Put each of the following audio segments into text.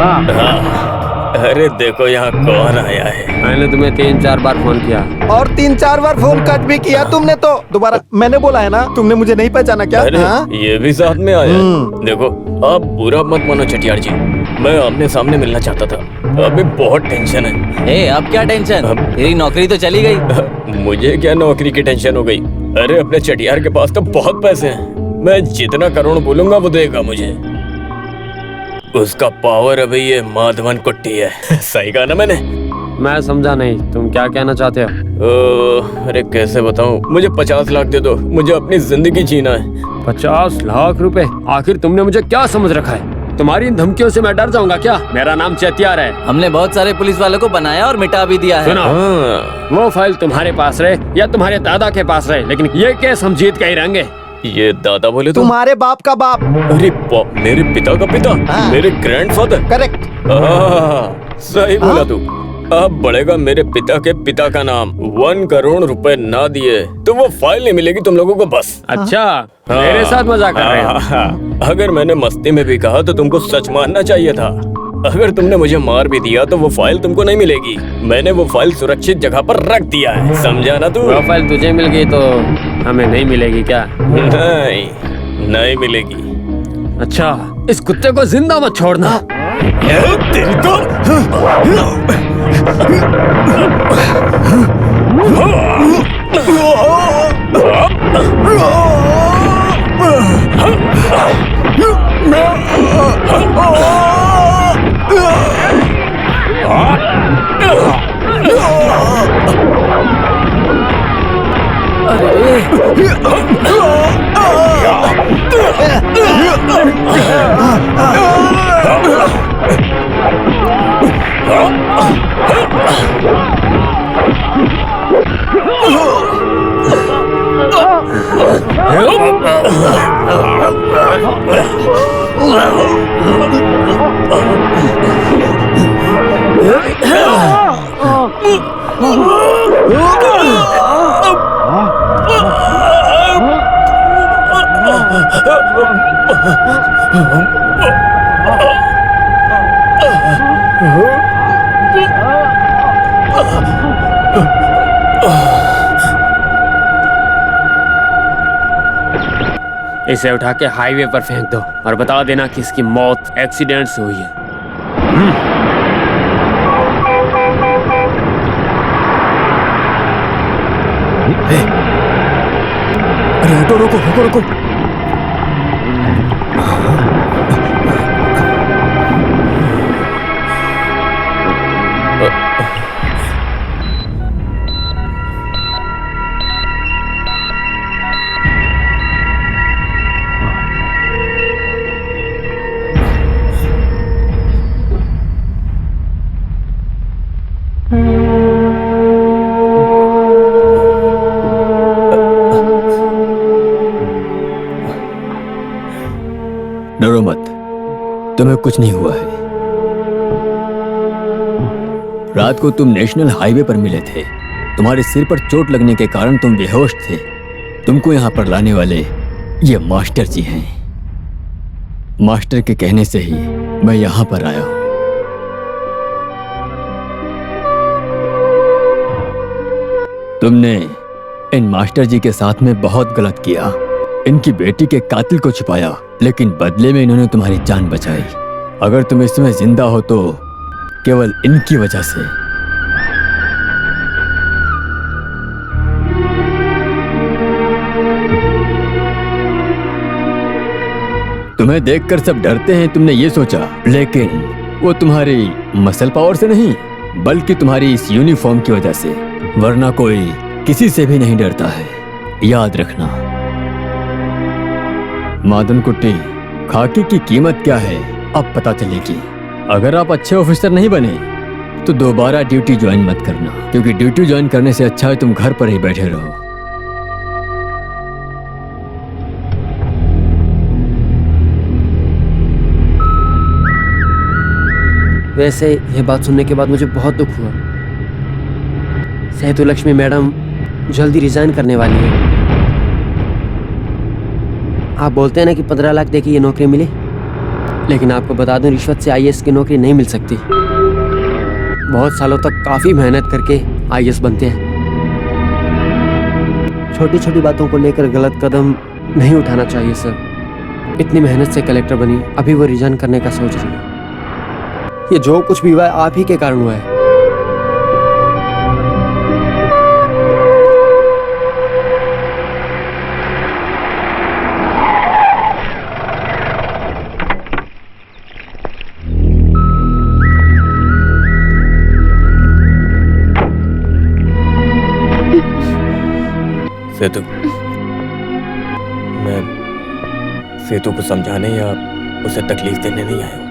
हाँ। अरे देखो यहाँ कौन आया है। मैंने तुम्हें 3-4 बार फोन किया और 3-4 बार फोन कट भी किया तुमने तो दोबारा। मैंने बोला है ना, तुमने मुझे नहीं पहचाना क्या? अरे हाँ? ये भी साथ में आया है। देखो आप बुरा मत मानो चटियार जी, मैं आमने सामने मिलना चाहता था। अभी बहुत टेंशन है। ए, अब क्या टेंशन? तेरी नौकरी तो चली गई। मुझे क्या नौकरी की टेंशन हो गई? अरे अपने चटियार के पास तो बहुत पैसे हैं। मैं जितना करोड़ बोलूंगा वो देगा मुझे। उसका पावर अभी ये माधवन कुट्टी है। सही कहा ना मैंने? मैं समझा नहीं, तुम क्या कहना चाहते हो? अरे कैसे बताऊं, मुझे 50 लाख दे दो, मुझे अपनी जिंदगी जीना है। 50 लाख रुपए? आखिर तुमने मुझे क्या समझ रखा है? तुम्हारी इन धमकियों से मैं डर जाऊंगा क्या? मेरा नाम चेतियार है। हमने बहुत सारे पुलिस वालों को बनाया और मिटा भी दिया है। सुनो, वो फाइल तुम्हारे पास रहे या तुम्हारे दादा के पास रहे, लेकिन ये केस हम जीत के ही रहेंगे। ये दादा बोले तो? तुम्हारे बाप का बाप। अरे मेरे पिता का पिता? हाँ। मेरे ग्रैंडफादर? करेक्ट। सही बोला तू। अब बढ़ेगा मेरे पिता के पिता का नाम। 1 करोड़ रुपए ना दिए तो वो फाइल नहीं मिलेगी तुम लोगों को बस। अच्छा, मेरे साथ मजाक कर रहे हो? अगर मैंने मस्ती में भी कहा तो तुमको सच मानना चाहिए था। अगर तुमने मुझे मार भी दिया तो वो फाइल तुमको नहीं मिलेगी। मैंने वो फाइल सुरक्षित जगह पर रख दिया है, समझा ना तू? वो फाइल तुझे मिल गई तो हमें नहीं मिलेगी क्या? नहीं मिलेगी। अच्छा, इस कुत्ते को जिंदा मत छोड़ना। तेरी तो इसे उठा के हाईवे पर फेंक दो और बता देना कि इसकी मौत एक्सीडेंट से हुई है। अरे ऑटो रोको रोको रोको। डरो मत, तुम्हें कुछ नहीं हुआ है। रात को तुम नेशनल हाईवे पर मिले थे। तुम्हारे सिर पर चोट लगने के कारण तुम बेहोश थे। तुमको यहाँ पर लाने वाले ये मास्टर जी हैं। मास्टर के कहने से ही मैं यहाँ पर आया हूँ। तुमने इन मास्टर जी के साथ में बहुत गलत किया। इनकी बेटी के कातिल को छुपाया, लेकिन बदले में इन्होंने तुम्हारी जान बचाई। अगर तुम इस समय जिंदा हो तो केवल इनकी वजह से। तुम्हें देखकर सब डरते हैं, तुमने ये सोचा, लेकिन वो तुम्हारी मसल पावर से नहीं, बल्कि तुम्हारी इस यूनिफॉर्म की वजह से। वरना कोई किसी से भी नहीं डरता है, याद रखना। माधवन कुट्टी, खाकी की कीमत क्या है अब पता चलेगी। अगर आप अच्छे ऑफिसर नहीं बने तो दोबारा ड्यूटी ज्वाइन मत करना, क्योंकि ड्यूटी ज्वाइन करने से अच्छा है तुम घर पर ही बैठे रहो। वैसे यह बात सुनने के बाद मुझे बहुत दुख हुआ। सेतुलक्ष्मी मैडम जल्दी रिजाइन करने वाली है। आप बोलते हैं ना कि 15 लाख देके ये नौकरी मिली, लेकिन आपको बता दूं, रिश्वत से आईएएस की नौकरी नहीं मिल सकती। बहुत सालों तक काफी मेहनत करके आईएएस बनते हैं। छोटी छोटी बातों को लेकर गलत कदम नहीं उठाना चाहिए सर। इतनी मेहनत से कलेक्टर बनी, अभी वो रिजाइन करने का सोच रही है। ये जो कुछ भी हुआ है आप ही के कारण हुआ है। सेतु, मैं सेतु को समझाने या उसे तकलीफ देने नहीं आया हूं।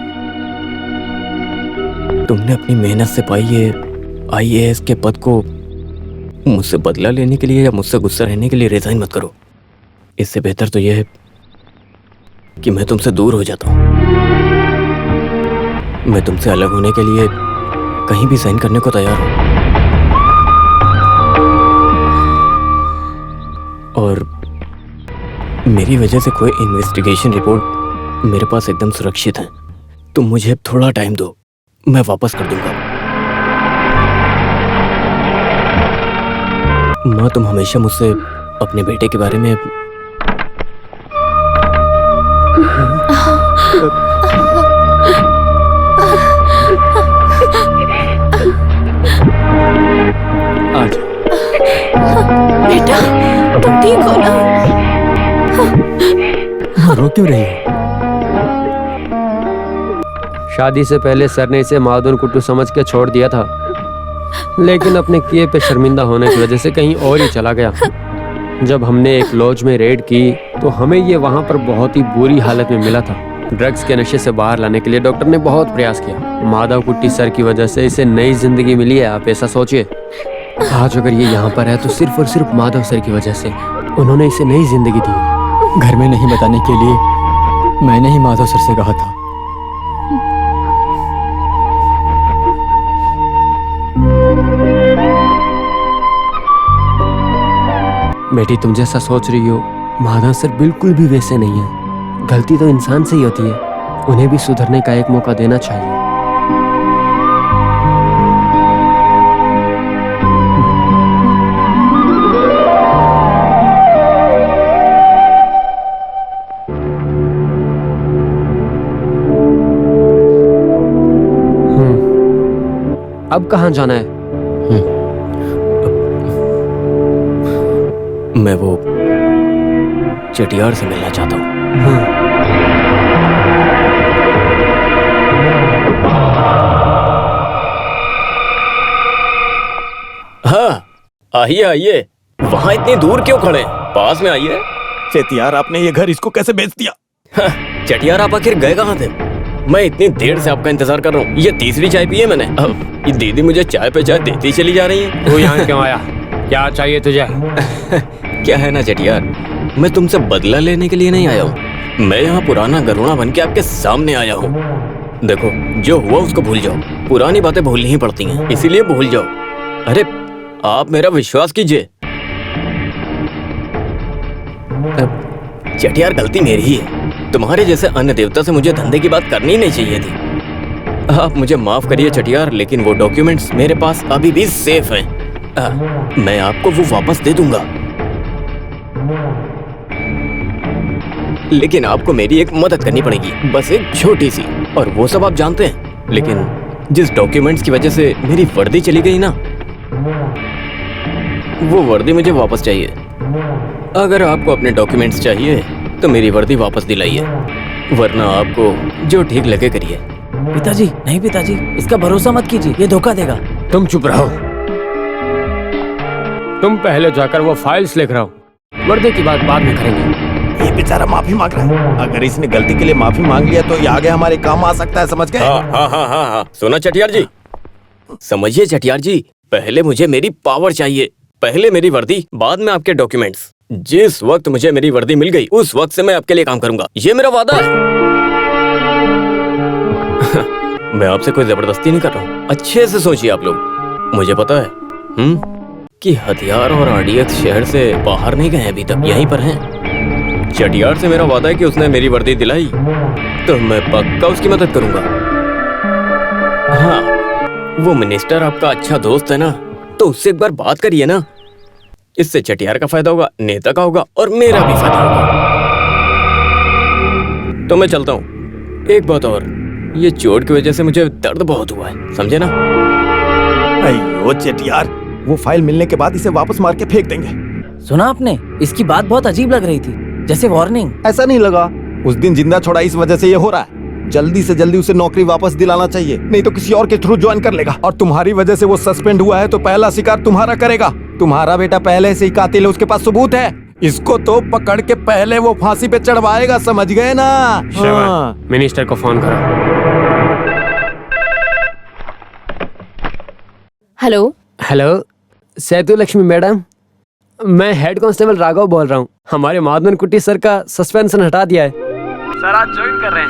तुमने अपनी मेहनत से पाई ये आईएएस के पद को मुझसे बदला लेने के लिए या मुझसे गुस्सा रहने के लिए रिजाइन मत करो। इससे बेहतर तो यह है कि मैं तुमसे दूर हो जाता हूं। मैं तुमसे अलग होने के लिए कहीं भी साइन करने को तैयार हूं। और मेरी वजह से कोई इन्वेस्टिगेशन रिपोर्ट मेरे पास एकदम सुरक्षित है। तुम मुझे थोड़ा टाइम दो, मैं वापस कर दूंगा। माँ, तुम हमेशा मुझसे अपने बेटे के बारे में आज बेटा, तुम ठीक हो ना? रो क्यों रही हो? शादी से पहले सर ने इसे माधुन कुट्टू समझ के छोड़ दिया था, लेकिन अपने किए पे शर्मिंदा होने की वजह से कहीं और ही चला गया। जब हमने एक लॉज में रेड की तो हमें ये वहां पर बहुत ही बुरी हालत में मिला था। ड्रग्स के नशे से बाहर लाने के लिए डॉक्टर ने बहुत प्रयास किया। माधव कुट्टी सर की वजह से इसे नई जिंदगी मिली है, आप ऐसा सोचिए। आज अगर ये यहाँ पर है तो सिर्फ और सिर्फ माधव सर की वजह से। उन्होंने इसे नई जिंदगी दी। घर में नहीं बताने के लिए मैंने ही माधव सर से कहा था। बेटी, तुम जैसा सोच रही हो माधव सर बिल्कुल भी वैसे नहीं है। गलती तो इंसान से ही होती है, उन्हें भी सुधरने का एक मौका देना चाहिए। अब कहाँ जाना है? मैं वो चटियार से मिलना चाहता हूँ। हाँ, आइए आइए। वहाँ इतनी दूर क्यों खड़े? पास में आइए। चेतियार, आपने ये घर इसको कैसे बेच दिया? हाँ, चटियार, आप आखिर गए कहाँ थे? मैं इतनी देर से आपका इंतजार कर रहा हूँ। ये तीसरी चाय पी है मैंने। अब ये दीदी मुझे चाय पे चाय देती चली जा रही है। तू यहाँ क्यों आया? क्या चाहिए तुझे? क्या है ना चटियार, मैं तुमसे बदला लेने के लिए नहीं आया हूँ। मैं यहाँ पुराना गरुड़ा बन के आपके सामने आया हूँ। देखो, जो हुआ उसको भूल जाओ। पुरानी बातें भूलनी ही पड़ती हैं, इसीलिए भूल जाओ। अरे, आप मेरा विश्वास कीजिए। चटियार, गलती मेरी ही है। तुम्हारे जैसे अन्य देवता से मुझे धंधे की बात करनी नहीं चाहिए थी। आप मुझे माफ करिए चटियार, लेकिन वो डॉक्यूमेंट्स मेरे पास अभी भी सेफ हैं। मैं आपको वो वापस दे दूंगा, लेकिन आपको मेरी एक मदद करनी पड़ेगी, बस एक छोटी सी। और वो सब आप जानते हैं, लेकिन जिस डॉक्यूमेंट्स की वजह से मेरी वर्दी चली गई ना, वो वर्दी मुझे वापस चाहिए। अगर आपको अपने डॉक्यूमेंट्स चाहिए तो मेरी वर्दी वापस दिलाइए, वरना आपको जो ठीक लगे करिए। पिताजी, नहीं पिताजी, इसका भरोसा मत कीजिए, ये धोखा देगा। तुम चुप रहो। तुम पहले जाकर वो फाइल्स लेकर आओ, वर्दी की बात बाद में करेंगे। ये बेचारा माफी मांग रहा है। अगर इसने गलती के लिए माफी मांग लिया तो ये आगे हमारे काम आ सकता है, समझ गए? हाँ। सुना चटियार जी, समझिए चटियार जी, पहले मुझे मेरी पावर चाहिए। पहले मेरी वर्दी, बाद में आपके डॉक्यूमेंट्स। जिस वक्त मुझे मेरी वर्दी मिल गई, उस वक्त से मैं आपके लिए काम करूंगा, ये मेरा वादा है। मैं आपसे कोई जबरदस्ती नहीं कर रहा हूँ। अच्छे से सोचिए आप लोग। मुझे पता है कि हथियार और आरडीएक्स शहर से बाहर नहीं गए अभी तक, यहीं पर हैं। चटियार से मेरा वादा है कि उसने मेरी वर्दी दिलाई तो मैं पक्का उसकी मदद करूंगा। हाँ, वो मिनिस्टर आपका अच्छा दोस्त है ना, तो उससे एक बार बात करिए ना। इससे चटियार का फायदा होगा, नेता का होगा और मेरा भी फायदा होगा। तो मैं चलता हूँ। एक बात और, ये चोट की वजह से मुझे दर्द बहुत हुआ है, समझे ना? अयो चटियार, वो फाइल मिलने के बाद इसे वापस मार के फेंक देंगे। सुना आपने? इसकी बात बहुत अजीब लग रही थी, जैसे वार्निंग। ऐसा नहीं लगा, उस दिन जिंदा छोड़ा इस वजह से ये हो रहा है। जल्दी से जल्दी उसे नौकरी वापस दिलाना चाहिए, नहीं तो किसी और के थ्रू ज्वाइन कर लेगा। और तुम्हारी वजह से वो सस्पेंड हुआ है तो पहला शिकार तुम्हारा करेगा। तुम्हारा बेटा पहले से ही कातिल है, उसके पास सबूत है। इसको तो पकड़ के पहले वो फांसी पे चढ़वाएगा, समझ गए ना? हाँ। मिनिस्टर को फोन करो। हेलो हेलो, सेतु लक्ष्मी मैडम, मैं हेड कांस्टेबल राघव बोल रहा हूँ। हमारे माधवन कुट्टी सर का सस्पेंशन हटा दिया है। सर आज ज्वाइन कर रहे हैं।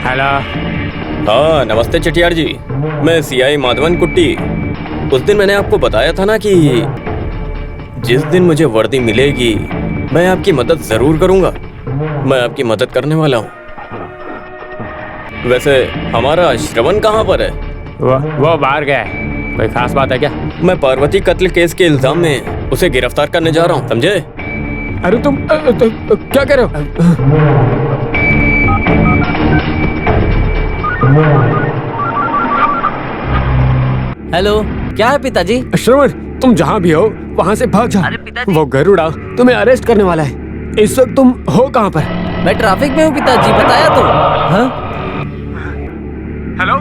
हेलो। हाँ, नमस्ते चटियार जी, मैं सीआई माधवन कुट्टी। उस दिन मैंने आपको बताया था ना कि जिस दिन मुझे वर्दी मिलेगी मैं आपकी मदद जरूर करूंगा। मैं आपकी मदद करने वाला हूँ। वैसे हमारा श्रवण कहाँ पर है? वो बाहर गया है। कोई खास बात है क्या? मैं पार्वती कत्ल केस के इल्जाम में उसे गिरफ्तार करने जा रहा हूँ, समझे? अरे तुम क्या कर रहे हो? हेलो, क्या है पिताजी? श्रवण, तुम जहाँ भी हो वहाँ से भाग जा। अरे पिताजी। वो गरुड़ा तुम्हें अरेस्ट करने वाला है। इस वक्त तुम हो कहाँ पर? मैं ट्रैफिक में हूँ पिताजी, बताया तो। हाँ? हेलो।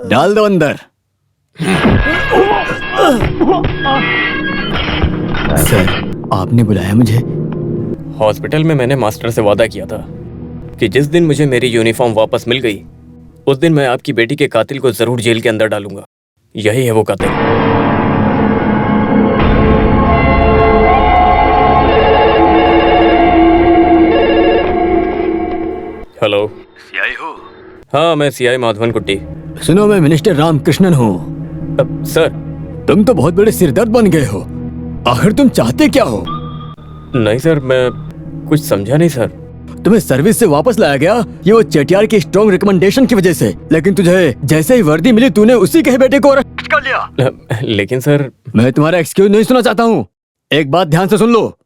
डाल दो अंदर। सर, आपने बुलाया मुझे? हॉस्पिटल में मैंने मास्टर से वादा किया था कि जिस दिन मुझे मेरी यूनिफॉर्म वापस मिल गई उस दिन मैं आपकी बेटी के कातिल को जरूर जेल के अंदर डालूंगा। यही है वो कातिल। हेलो, सीआई हो? हाँ, मैं सीआई माधवन कुट्टी। सुनो, मैं मिनिस्टर रामकृष्णन हूँ। सर, तुम तो बहुत बड़े सिरदर्द बन गए हो। आखिर तुम चाहते क्या हो? नहीं सर, मैं कुछ समझा नहीं सर। तुम्हें सर्विस से वापस लाया गया ये वो चटियार की स्ट्रॉन्ग रिकमेंडेशन की वजह से, लेकिन तुझे जैसे ही वर्दी मिली तूने उसी के ही बेटे को अरेस्ट कर लिया। लेकिन सर, मैं तुम्हारा एक्सक्यूज नहीं सुनना चाहता हूँ। एक बात ध्यान से सुन लो,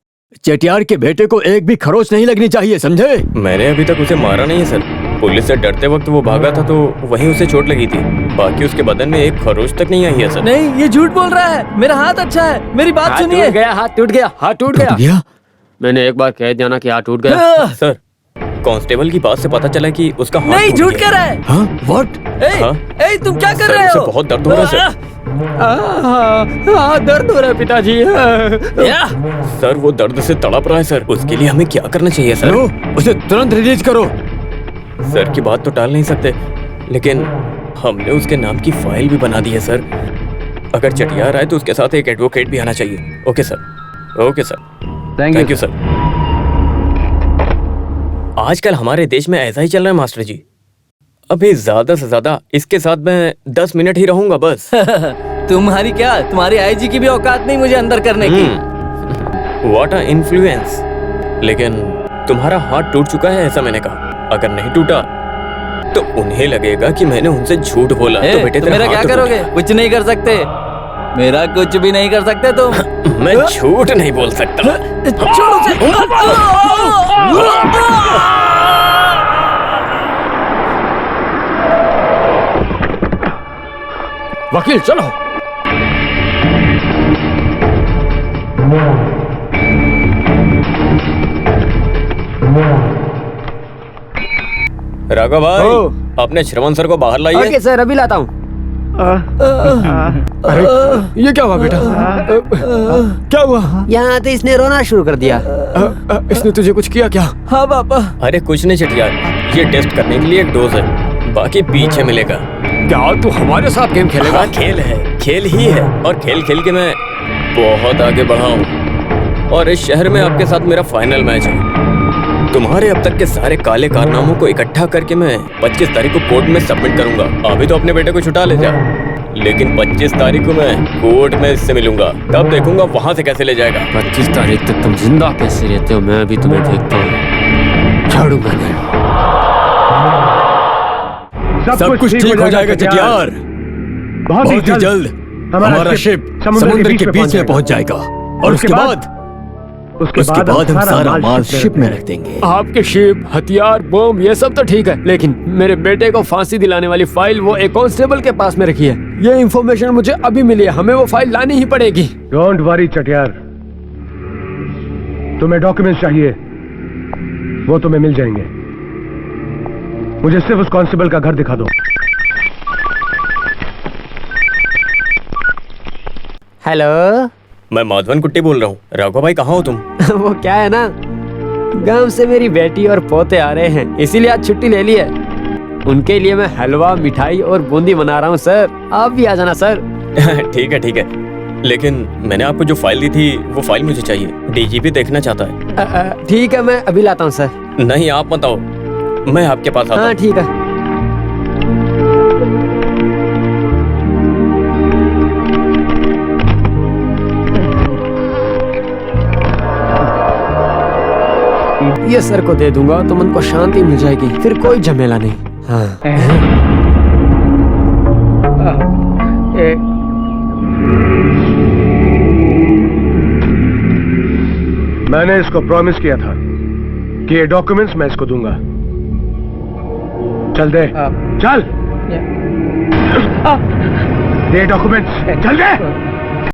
चटियार के बेटे को एक भी खरोच नहीं लगनी चाहिए, समझे? मैंने अभी तक उसे मारा नहीं है सर। पुलिस से डरते वक्त वो भागा था तो वहीं उसे चोट लगी थी। बाकी उसके बदन में एक खरोच तक नहीं आई है सर। नहीं, ये झूठ बोल रहा है। मेरा हाथ अच्छा है, मेरी बात सुनिए। हाथ टूट गया। मैंने एक बार कह दिया ना कि हाथ टूट गया। सर, कांस्टेबल की बात से पता चला कि उसका हाथ नहीं, टूट झूठ गया। कह रहा है। हाँ? व्हाट? हाँ? तुम क्या कर सर, रहे उसे हो? बहुत दर्द हो रहा है सर। दर्द हो रहा है पिताजी। सर, वो दर्द से तड़प रहा है सर। उसके लिए हमें क्या करना चाहिए सर? लो, उसे तुरंत रिलीज करो। सर की बात तो टाल नहीं सकते, लेकिन हमने उसके नाम की फाइल भी बना दी है सर। अगर चटियार आए तो उसके साथ एक एडवोकेट भी आना चाहिए। Okay sir. Okay sir, thank you sir. आजकल हमारे देश में ऐसा ही चल रहा है मास्टर जी। अभी ज्यादा से ज्यादा इसके साथ मैं 10 मिनट ही रहूंगा बस। तुम्हारी क्या, तुम्हारी आईजी की भी औकात नहीं मुझे अंदर करने की। What a influence. लेकिन तुम्हारा हाथ टूट चुका है ऐसा मैंने कहा। अगर नहीं टूटा तो उन्हें लगेगा कि मैंने उनसे झूठ बोला। तो बेटे तुम मेरा क्या करोगे? कुछ नहीं कर सकते। मेरा कुछ भी नहीं कर सकते तुम। मैं झूठ नहीं बोल सकता। छोड़ो उसे। वकील चलो। राघव भाई, ओ। अपने श्रवण सर को बाहर लाइए। ओके सर, अभी लाता हूँ। अरे ये क्या हुआ बेटा? क्या हुआ? यहाँ आते इसने रोना शुरू कर दिया। इसने तुझे कुछ किया क्या? हाँ पापा। अरे कुछ नहीं चटियार, ये टेस्ट करने के लिए एक डोज है, बाकी पीछे मिलेगा। क्या तू हमारे साथ गेम खेलेगा? हाँ खेल है, खेल ही है, और खेल खेल के मैं बहुत आगे बढ़ा हूँ। और इस शहर में आपके साथ मेरा फाइनल मैच है। तुम्हारे अब तक के सारे काले कारनामों को इकट्ठा करके मैं 25 तारीख को कोर्ट में सबमिट करूंगा। अभी तो अपने बेटे को छुटा ले जा, लेकिन 25 तारीख को मैं कोर्ट में इससे मिलूंगा, तब देखूंगा वहां से कैसे ले जाएगा। 25 तारीख तक तुम जिंदा कैसे रहते हो? मैं अभी तुम्हें देखता हूँ। छोड़ूंगा नहीं। सब कुछ ठीक हो जाएगा चटियार। बहुत ही जल्द हमारा शिप समुद्र के बीच में पहुंच जाएगा, और उसके बाद हम सारा माल शिप में रख देंगे। आपके शिप, हथियार, बम ये सब तो ठीक है, लेकिन मेरे बेटे को फांसी दिलाने वाली फाइल वो एक कांस्टेबल के पास में रखी है। ये इंफॉर्मेशन मुझे अभी मिली है, हमें वो फाइल लानी ही पड़ेगी। डोंट वरी चटियार, तुम्हें डॉक्यूमेंट्स चाहिए, वो तुम्हें मिल जाएंगे। मुझे सिर्फ उस कांस्टेबल का घर दिखा दो। हेलो। मैं माधवन कुट्टी बोल रहा हूँ। राघव भाई कहाँ हो तुम? वो क्या है ना, गांव से मेरी बेटी और पोते आ रहे हैं, इसीलिए आज छुट्टी ले ली है। उनके लिए मैं हलवा, मिठाई और बूंदी बना रहा हूँ सर। आप भी आ जाना सर। ठीक है ठीक है, लेकिन मैंने आपको जो फाइल दी थी वो फाइल मुझे चाहिए। डीजीपी देखना चाहता है। ठीक है, मैं अभी लाता हूँ सर। नहीं आप मत आओ, मैं आपके पास आता हाँ हूँ। ठीक है। ये सर को दे दूंगा तो मन को शांति मिल जाएगी, फिर कोई झमेला नहीं। हाँ। मैंने इसको प्रॉमिस किया था कि ये डॉक्यूमेंट्स मैं इसको दूंगा। चल दे, चल दे डॉक्यूमेंट्स, चल दे।